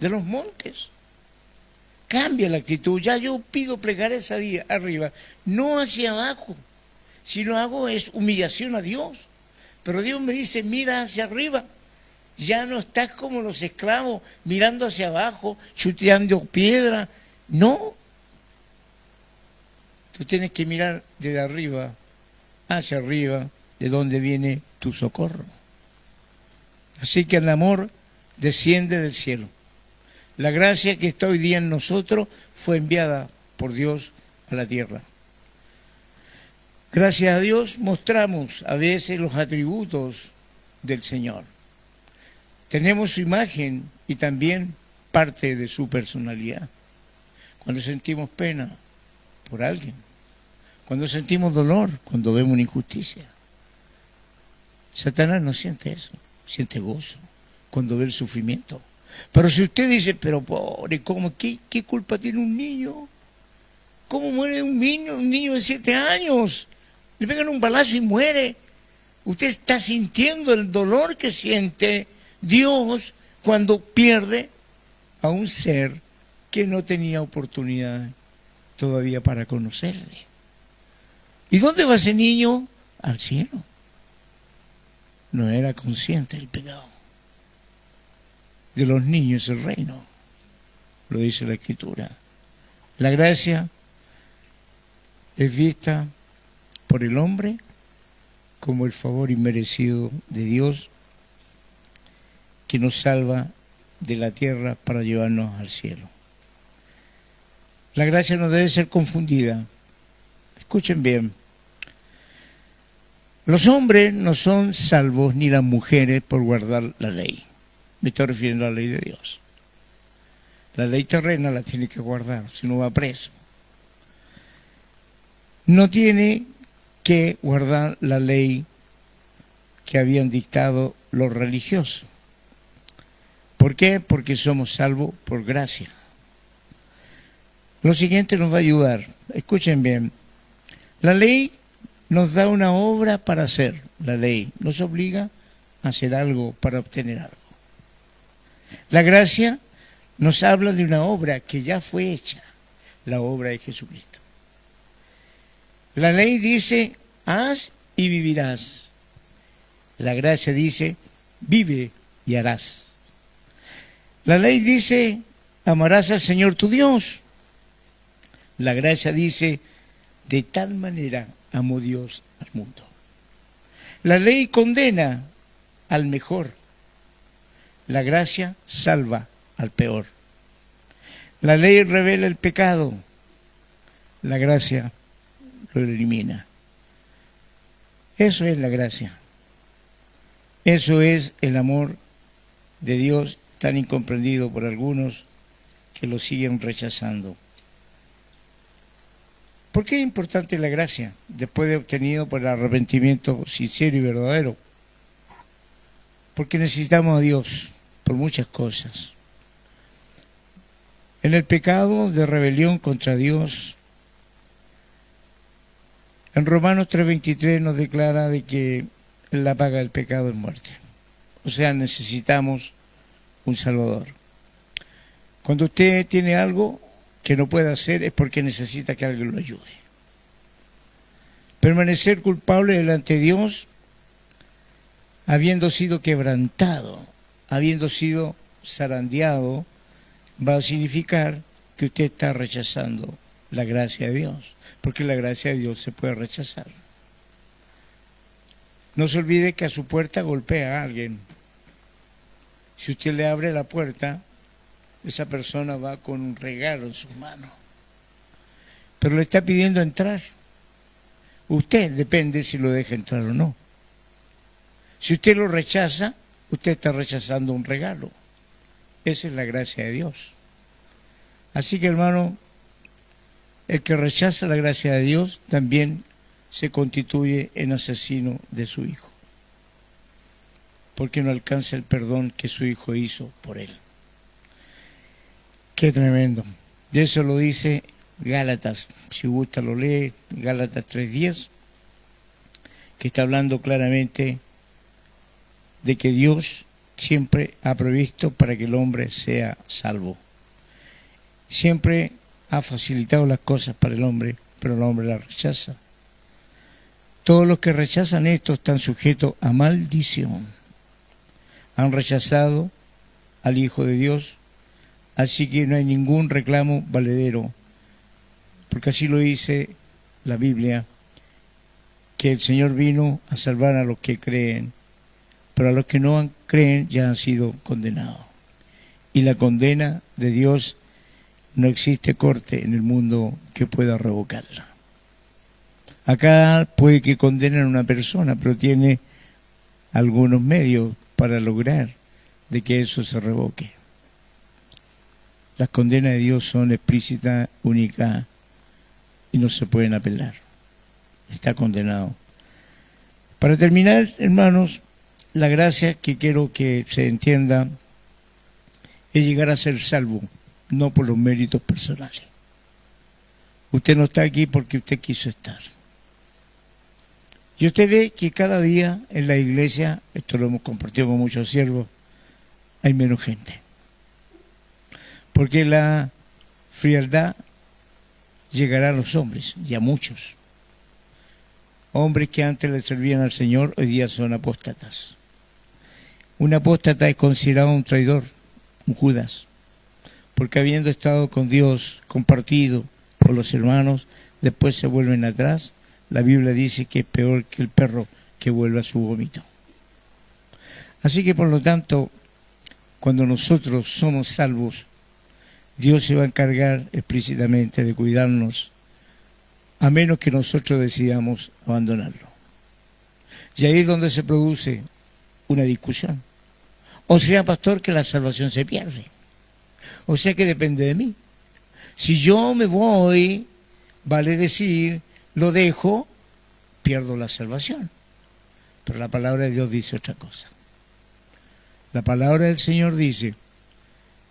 de los montes. Cambia la actitud. Ya yo pido plegar esa día arriba, no hacia abajo. Si lo hago es humillación a Dios. Pero Dios me dice, mira hacia arriba. Ya no estás como los esclavos mirando hacia abajo, chuteando piedra. No. Tú tienes que mirar desde arriba hacia arriba, de donde viene tu socorro. Así que el amor desciende del cielo. La gracia que está hoy día en nosotros fue enviada por Dios a la tierra. Gracias a Dios mostramos a veces los atributos del Señor. Tenemos su imagen y también parte de su personalidad. Cuando sentimos pena por alguien, cuando sentimos dolor, cuando vemos una injusticia. Satanás no siente eso, siente gozo cuando ve el sufrimiento. Pero si usted dice, pero pobre, ¿qué culpa tiene un niño? ¿Cómo muere un niño de 7 años? Le pegan un balazo y muere. Usted está sintiendo el dolor que siente Dios cuando pierde a un ser que no tenía oportunidad todavía para conocerle. ¿Y dónde va ese niño? Al cielo. No era consciente del pecado. De los niños el reino, lo dice la Escritura. La gracia es vista por el hombre como el favor inmerecido de Dios que nos salva de la tierra para llevarnos al cielo. La gracia no debe ser confundida. Escuchen bien. Los hombres no son salvos ni las mujeres por guardar la ley. Me estoy refiriendo a la ley de Dios. La ley terrena la tiene que guardar, si no va preso. No tiene que guardar la ley que habían dictado los religiosos. ¿Por qué? Porque somos salvos por gracia. Lo siguiente nos va a ayudar. Escuchen bien. La ley nos da una obra para hacer. La ley nos obliga a hacer algo para obtener algo. La gracia nos habla de una obra que ya fue hecha, la obra de Jesucristo. La ley dice, haz y vivirás. La gracia dice, vive y harás. La ley dice, amarás al Señor tu Dios. La gracia dice, de tal manera amó Dios al mundo. La ley condena al mejor. La gracia salva al peor. La ley revela el pecado. La gracia lo elimina. Eso es la gracia. Eso es el amor de Dios tan incomprendido por algunos que lo siguen rechazando. ¿Por qué es importante la gracia después de obtenido por el arrepentimiento sincero y verdadero? Porque necesitamos a Dios por muchas cosas. En el pecado de rebelión contra Dios, en Romanos 3:23 nos declara de que la paga del pecado es muerte. O sea, necesitamos un Salvador. Cuando usted tiene algo que no puede hacer es porque necesita que alguien lo ayude. Permanecer culpable delante de Dios, habiendo sido quebrantado, habiendo sido zarandeado, va a significar que usted está rechazando la gracia de Dios, porque la gracia de Dios se puede rechazar. No se olvide que a su puerta golpea a alguien. Si usted le abre la puerta, esa persona va con un regalo en sus manos, pero le está pidiendo entrar. Usted depende si lo deja entrar o no. Si usted lo rechaza, usted está rechazando un regalo. Esa es la gracia de Dios. Así que, hermano, el que rechaza la gracia de Dios también se constituye en asesino de su hijo, porque no alcanza el perdón que su hijo hizo por él. Qué tremendo. De eso lo dice Gálatas, si gusta lo lee, Gálatas 3:10, que está hablando claramente de que Dios siempre ha previsto para que el hombre sea salvo. Siempre ha facilitado las cosas para el hombre, pero el hombre las rechaza. Todos los que rechazan esto están sujetos a maldición. Han rechazado al Hijo de Dios, así que no hay ningún reclamo valedero, porque así lo dice la Biblia, que el Señor vino a salvar a los que creen, pero a los que no creen ya han sido condenados. Y la condena de Dios, no existe corte en el mundo que pueda revocarla. Acá puede que condenen a una persona, pero tiene algunos medios para lograr de que eso se revoque. Las condenas de Dios son explícitas, únicas y no se pueden apelar. Está condenado. Para terminar, hermanos, la gracia que quiero que se entienda es llegar a ser salvo, no por los méritos personales. Usted no está aquí porque usted quiso estar. Y usted ve que cada día en la iglesia, esto lo hemos compartido con muchos siervos, hay menos gente. Porque la frialdad llegará a los hombres, y a muchos. Hombres que antes le servían al Señor, hoy día son apóstatas. Un apóstata es considerado un traidor, un Judas, porque habiendo estado con Dios, compartido por los hermanos, después se vuelven atrás. La Biblia dice que es peor que el perro que vuelve a su vómito. Así que por lo tanto, cuando nosotros somos salvos, Dios se va a encargar explícitamente de cuidarnos, a menos que nosotros decidamos abandonarlo. Y ahí es donde se produce una discusión. O sea, pastor, que la salvación se pierde. O sea que depende de mí. Si yo me voy, vale decir, lo dejo, pierdo la salvación. Pero la palabra de Dios dice otra cosa. La palabra del Señor dice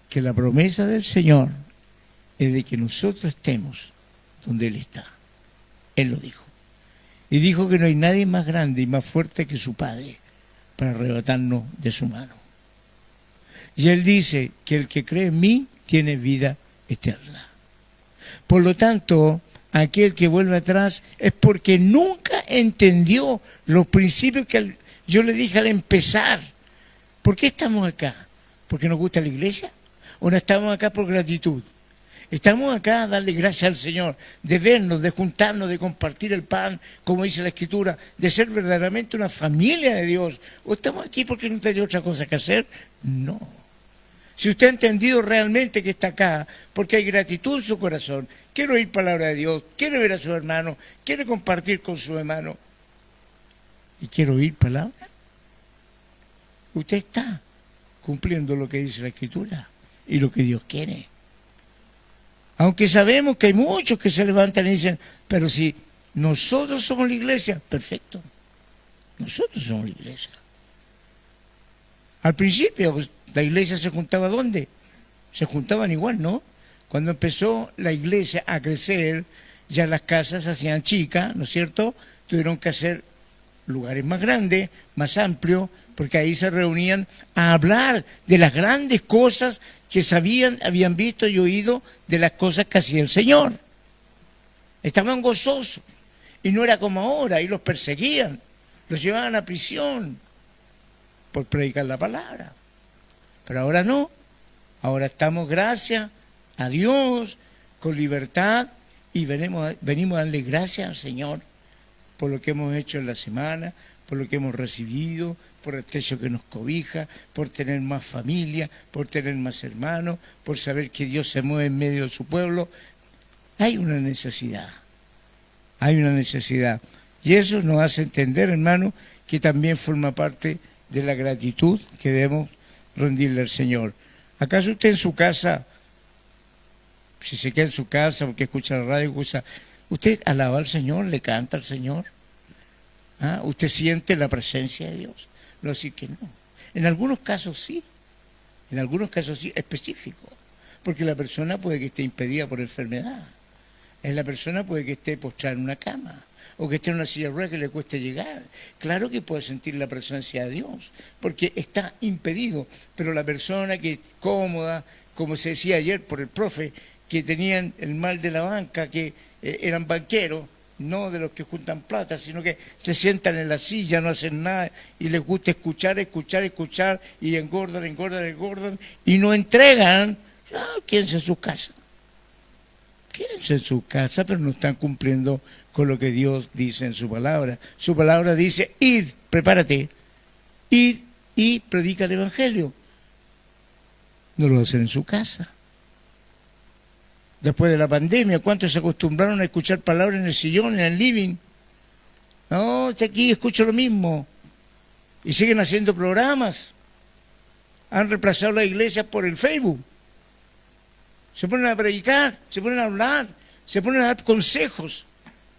que la promesa del Señor es de que nosotros estemos donde Él está. Él lo dijo. Y dijo que no hay nadie más grande y más fuerte que su Padre para arrebatarnos de su mano. Y Él dice que el que cree en mí tiene vida eterna. Por lo tanto, aquel que vuelve atrás es porque nunca entendió los principios que yo le dije al empezar. ¿Por qué estamos acá? ¿Porque nos gusta la iglesia? ¿O no estamos acá por gratitud? Estamos acá a darle gracias al Señor, de vernos, de juntarnos, de compartir el pan, como dice la Escritura, de ser verdaderamente una familia de Dios. ¿O estamos aquí porque no tenía otra cosa que hacer? No. Si usted ha entendido realmente que está acá, porque hay gratitud en su corazón, quiere oír palabra de Dios, quiere ver a su hermano, quiere compartir con su hermano, y quiere oír palabra, usted está cumpliendo lo que dice la Escritura y lo que Dios quiere. Aunque sabemos que hay muchos que se levantan y dicen, pero si nosotros somos la iglesia, perfecto, nosotros somos la iglesia. Al principio, pues, la iglesia se juntaba ¿dónde? Se juntaban igual, ¿no? Cuando empezó la iglesia a crecer, ya las casas se hacían chicas, ¿no es cierto? Tuvieron que hacer lugares más grandes, más amplios, porque ahí se reunían a hablar de las grandes cosas que sabían, habían visto y oído de las cosas que hacía el Señor. Estaban gozosos, y no era como ahora, y los perseguían, los llevaban a prisión por predicar la palabra. Pero ahora no, ahora estamos, gracias a Dios, con libertad, y venimos a darle gracias al Señor por lo que hemos hecho en la semana, por lo que hemos recibido, por el techo que nos cobija, por tener más familia, por tener más hermanos, por saber que Dios se mueve en medio de su pueblo. Hay una necesidad, y eso nos hace entender, hermano, que también forma parte de la gratitud que debemos rendirle al Señor. ¿Acaso usted en su casa, si se queda en su casa porque escucha la radio, usted alaba al Señor, le canta al Señor? ¿Ah? ¿Usted siente la presencia de Dios? No decir que no. En algunos casos sí, específicos, porque la persona puede que esté impedida por enfermedad, la persona puede que esté postrada en una cama, o que esté en una silla de ruedas que le cueste llegar. Claro que puede sentir la presencia de Dios, porque está impedido, pero la persona que es cómoda, como se decía ayer por el profe, que tenían el mal de la banca, que eran banqueros, no de los que juntan plata, sino que se sientan en la silla, no hacen nada, y les gusta escuchar, y engordan, y no entregan. Quédense en su casa. Quédense en su casa, pero no están cumpliendo con lo que Dios dice en su palabra. Su palabra dice, id, prepárate, id y predica el Evangelio. No lo hacen en su casa. Después de la pandemia, ¿cuántos se acostumbraron a escuchar palabras en el sillón, en el living? No, aquí escucho lo mismo. Y siguen haciendo programas. Han reemplazado la iglesia por el Facebook. Se ponen a predicar, se ponen a hablar, se ponen a dar consejos,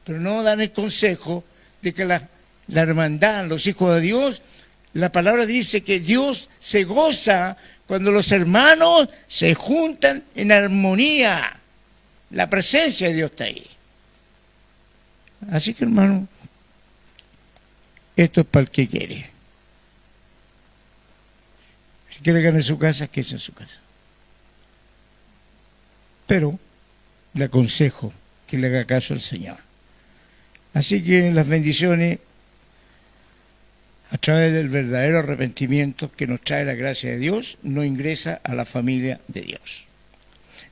pero no dan el consejo de que la hermandad, los hijos de Dios, la palabra dice que Dios se goza cuando los hermanos se juntan en armonía. La presencia de Dios está ahí. Así que, hermano, esto es para el que quiere. Si quiere ganar su casa, que es en su casa. Pero le aconsejo que le haga caso al Señor. Así que las bendiciones, a través del verdadero arrepentimiento que nos trae la gracia de Dios, no ingresa a la familia de Dios.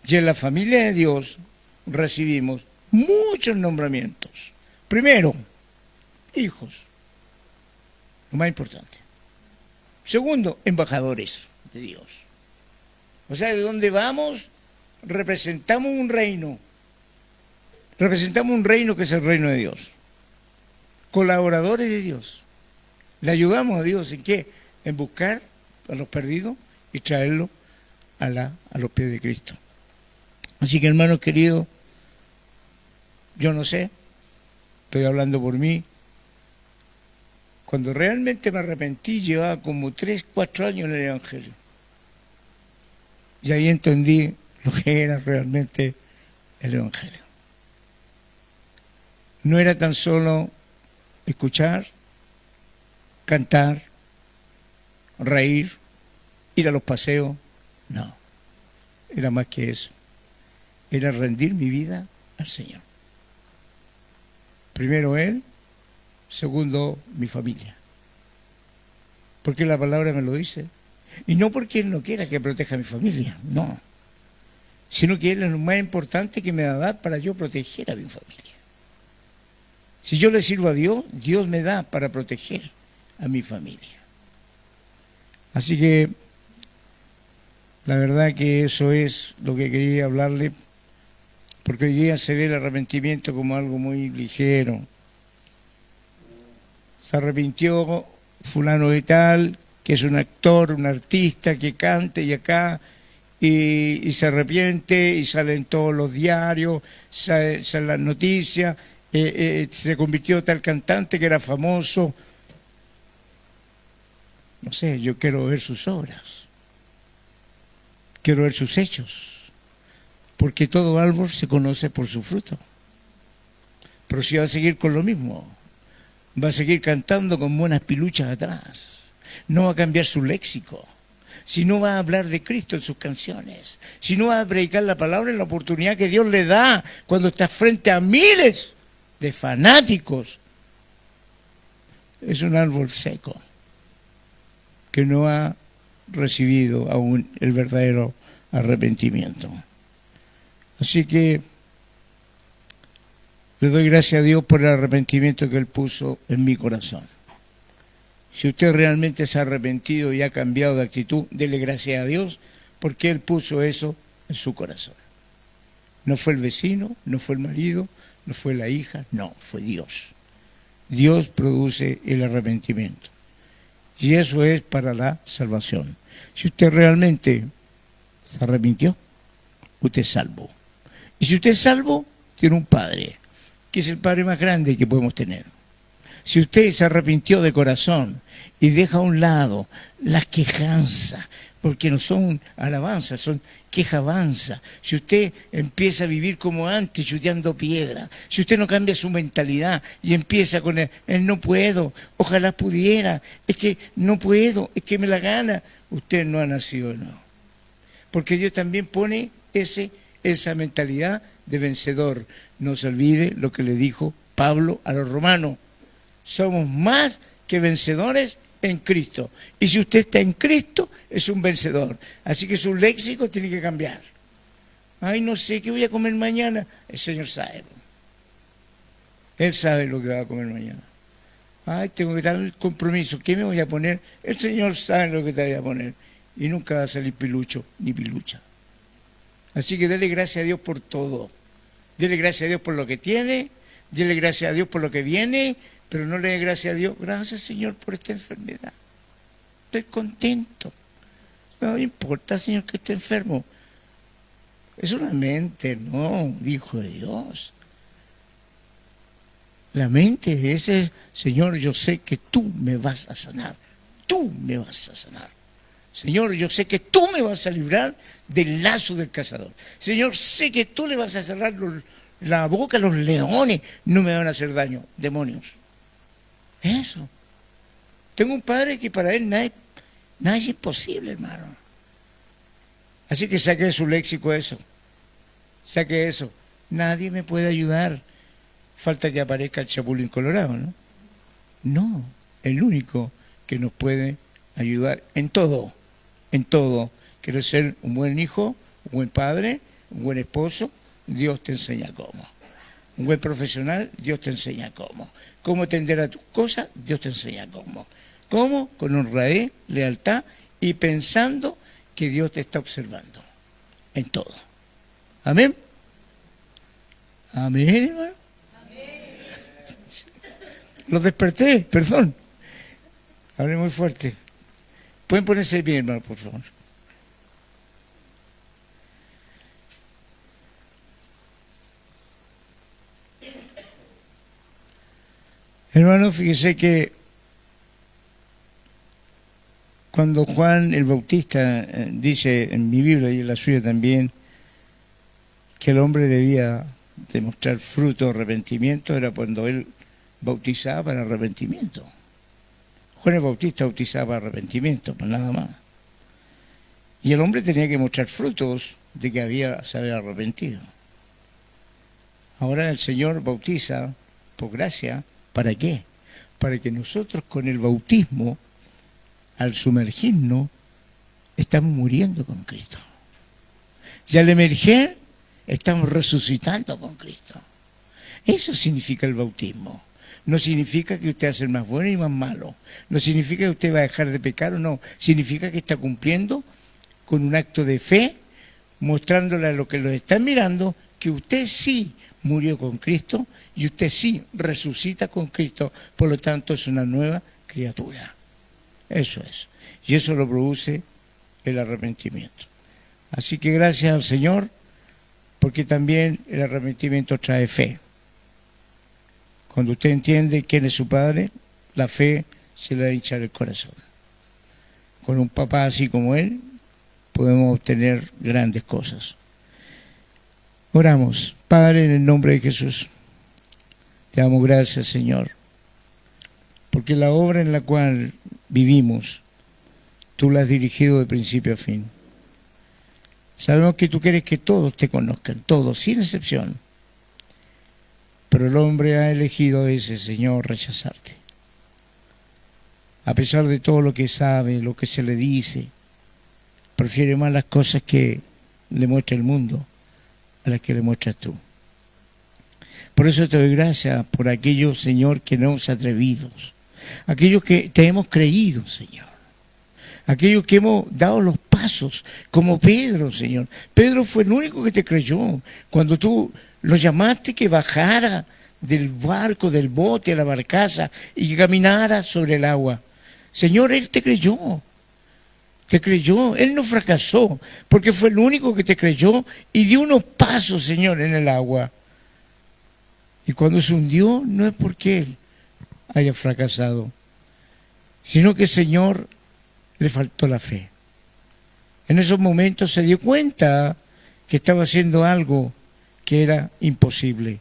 Y en la familia de Dios recibimos muchos nombramientos. Primero, hijos, lo más importante. Segundo, embajadores de Dios. O sea, de donde vamos, representamos un reino. Representamos un reino que es el reino de Dios. Colaboradores de Dios. Le ayudamos a Dios en qué? En buscar a los perdidos y traerlos a los pies de Cristo. Así que, hermanos queridos, yo no sé, estoy hablando por mí. Cuando realmente me arrepentí, llevaba como 3, 4 años en el Evangelio. Y ahí entendí lo que era realmente el Evangelio. No era tan solo escuchar, cantar, reír, ir a los paseos, no. Era más que eso. Era rendir mi vida al Señor. Primero Él, segundo mi familia. Porque la palabra me lo dice. Y no porque Él no quiera que proteja a mi familia, no. Sino que Él es lo más importante que me va a dar para yo proteger a mi familia. Si yo le sirvo a Dios, Dios me da para proteger a mi familia. Así que la verdad que eso es lo que quería hablarle, porque hoy día se ve el arrepentimiento como algo muy ligero. Se arrepintió fulano de tal, que es un actor, un artista que canta y acá, y se arrepiente y sale en todos los diarios, sale en las noticias, se convirtió tal cantante que era famoso. No sé, yo quiero ver sus obras, quiero ver sus hechos, porque todo árbol se conoce por su fruto. Pero si va a seguir con lo mismo, va a seguir cantando con buenas piluchas atrás, no va a cambiar su léxico, si no va a hablar de Cristo en sus canciones, si no va a predicar la palabra en la oportunidad que Dios le da cuando está frente a miles de fanáticos, es un árbol seco que no ha recibido aún el verdadero arrepentimiento. Así que le doy gracias a Dios por el arrepentimiento que Él puso en mi corazón. Si usted realmente se ha arrepentido y ha cambiado de actitud, dele gracias a Dios porque Él puso eso en su corazón. No fue el vecino, no fue el marido, no fue la hija, no, fue Dios. Dios produce el arrepentimiento. Y eso es para la salvación. Si usted realmente se arrepintió, usted es salvo. Y si usted es salvo, tiene un Padre, que es el Padre más grande que podemos tener. Si usted se arrepintió de corazón y deja a un lado las quejanzas, porque no son alabanzas, son quejabanzas. Si usted empieza a vivir como antes, chuteando piedra, si usted no cambia su mentalidad y empieza con el no puedo, ojalá pudiera, es que no puedo, es que me la gana, usted no ha nacido de nuevo. Porque Dios también pone esa mentalidad de vencedor. No se olvide lo que le dijo Pablo a los romanos. Somos más que vencedores en Cristo. Y si usted está en Cristo, es un vencedor. Así que su léxico tiene que cambiar. Ay, no sé qué voy a comer mañana. El Señor sabe. Él sabe lo que va a comer mañana. Ay, tengo que dar el compromiso. ¿Qué me voy a poner? El Señor sabe lo que te voy a poner. Y nunca va a salir pilucho ni pilucha. Así que dele gracias a Dios por todo. Dele gracias a Dios por lo que tiene. Dele gracias a Dios por lo que viene. Pero no le dé gracias a Dios. Gracias, Señor, por esta enfermedad. Estoy contento. No importa, Señor, que esté enfermo. Es una mente, no, hijo de Dios. La mente esa es, Señor, yo sé que tú me vas a sanar. Tú me vas a sanar. Señor, yo sé que tú me vas a librar del lazo del cazador. Señor, sé que tú le vas a cerrar la boca a los leones. No me van a hacer daño, demonios. Eso. Tengo un padre que para él nada es imposible, hermano. Así que saque de su léxico eso. Saque eso. Nadie me puede ayudar. Falta que aparezca el Chapulín Colorado, ¿no? No, el único que nos puede ayudar en todo, en todo. Quiero ser un buen hijo, un buen padre, un buen esposo, Dios te enseña cómo. Un buen profesional, Dios te enseña cómo. Cómo atender a tus cosas, Dios te enseña cómo. ¿Cómo? Con honradez, lealtad y pensando que Dios te está observando en todo. Amén. Amén, hermano. Amén. Los desperté, perdón. Hablé muy fuerte. Pueden ponerse bien, hermano, por favor. Hermano, fíjese que cuando Juan el Bautista dice en mi Biblia y en la suya también que el hombre debía demostrar fruto de arrepentimiento, era cuando él bautizaba para arrepentimiento. Juan el Bautista bautizaba para arrepentimiento, pues nada más. Y el hombre tenía que mostrar frutos de que se había arrepentido. Ahora el Señor bautiza por gracia. ¿Para qué? Para que nosotros con el bautismo, al sumergirnos, estamos muriendo con Cristo. Y al emerger, estamos resucitando con Cristo. Eso significa el bautismo. No significa que usted va a ser más bueno y más malo. No significa que usted va a dejar de pecar o no. Significa que está cumpliendo con un acto de fe, mostrándole a los que lo están mirando que usted sí murió con Cristo y usted sí resucita con Cristo. Por lo tanto, es una nueva criatura. Eso es. Y eso lo produce el arrepentimiento. Así que gracias al Señor, porque también el arrepentimiento trae fe. Cuando usted entiende quién es su Padre, la fe se le hincha el corazón. Con un papá así como él, podemos obtener grandes cosas. Oramos. Padre, en el nombre de Jesús, te damos gracias, Señor, porque la obra en la cual vivimos, tú la has dirigido de principio a fin. Sabemos que tú quieres que todos te conozcan, todos, sin excepción. Pero el hombre ha elegido a veces, Señor, rechazarte. A pesar de todo lo que sabe, lo que se le dice, prefiere más las cosas que le muestra el mundo a las que le muestras tú. Por eso te doy gracias por aquellos, Señor, que no hemos atrevido, aquellos que te hemos creído, Señor, aquellos que hemos dado los pasos, como Pedro, Señor. Pedro fue el único que te creyó cuando tú lo llamaste que bajara del barco, del bote a la barcaza y que caminara sobre el agua. Señor, él te creyó. Te creyó, él no fracasó, porque fue el único que te creyó y dio unos pasos, Señor, en el agua. Y cuando se hundió, no es porque él haya fracasado, sino que, Señor, le faltó la fe. En esos momentos se dio cuenta que estaba haciendo algo que era imposible.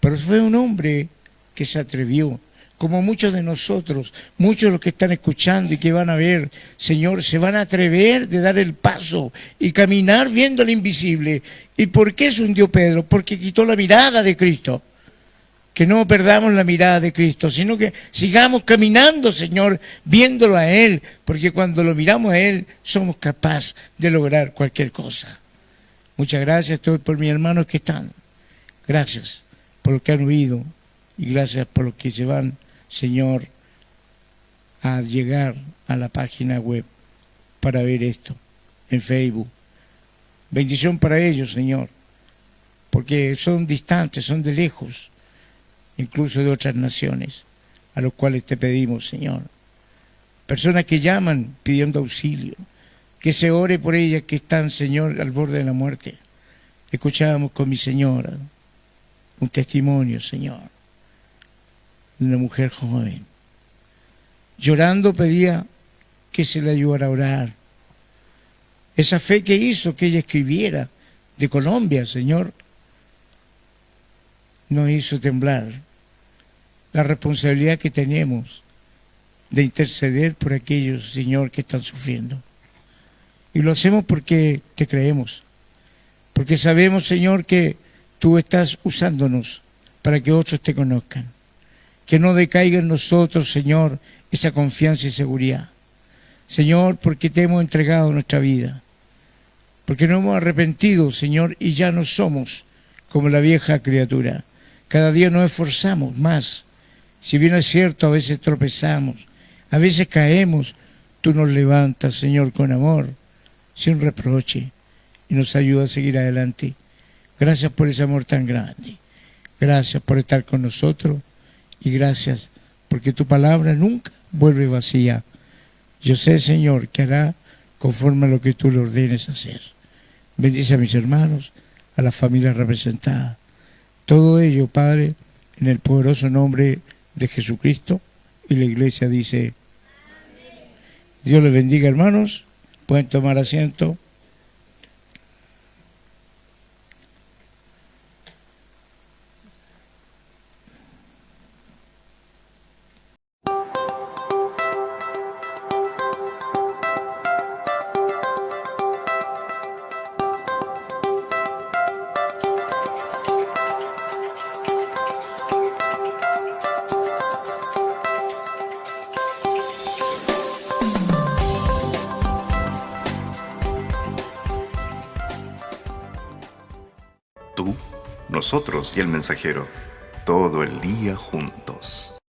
Pero fue un hombre que se atrevió. Como muchos de nosotros, muchos de los que están escuchando y que van a ver, Señor, se van a atrever de dar el paso y caminar viendo lo invisible. ¿Y por qué se hundió Pedro? Porque quitó la mirada de Cristo. Que no perdamos la mirada de Cristo, sino que sigamos caminando, Señor, viéndolo a Él, porque cuando lo miramos a Él, somos capaces de lograr cualquier cosa. Muchas gracias por mis hermanos que están. Gracias por los que han huido y gracias por los que se van, Señor, a llegar a la página web para ver esto en Facebook. Bendición para ellos, Señor, porque son distantes, son de lejos, incluso de otras naciones, a los cuales te pedimos, Señor. Personas que llaman pidiendo auxilio, que se ore por ellas que están, Señor, al borde de la muerte. Escuchábamos con mi señora un testimonio, Señor, de una mujer joven. Llorando pedía que se le ayudara a orar. Esa fe que hizo que ella escribiera de Colombia, Señor, nos hizo temblar la responsabilidad que tenemos de interceder por aquellos, Señor, que están sufriendo. Y lo hacemos porque te creemos, porque sabemos, Señor, que tú estás usándonos para que otros te conozcan. Que no decaiga en nosotros, Señor, esa confianza y seguridad. Señor, porque te hemos entregado nuestra vida, porque nos hemos arrepentido, Señor, y ya no somos como la vieja criatura. Cada día nos esforzamos más. Si bien es cierto, a veces tropezamos, a veces caemos, tú nos levantas, Señor, con amor, sin reproche, y nos ayuda a seguir adelante. Gracias por ese amor tan grande. Gracias por estar con nosotros y gracias porque tu palabra nunca vuelve vacía. Yo sé, Señor, que hará conforme a lo que tú le ordenes hacer. Bendice a mis hermanos, a la familia representada. Todo ello, Padre, en el poderoso nombre de Jesucristo. Y la iglesia dice, amén. Dios les bendiga, hermanos. Pueden tomar asiento. Tú, nosotros y el mensajero, todo el día juntos.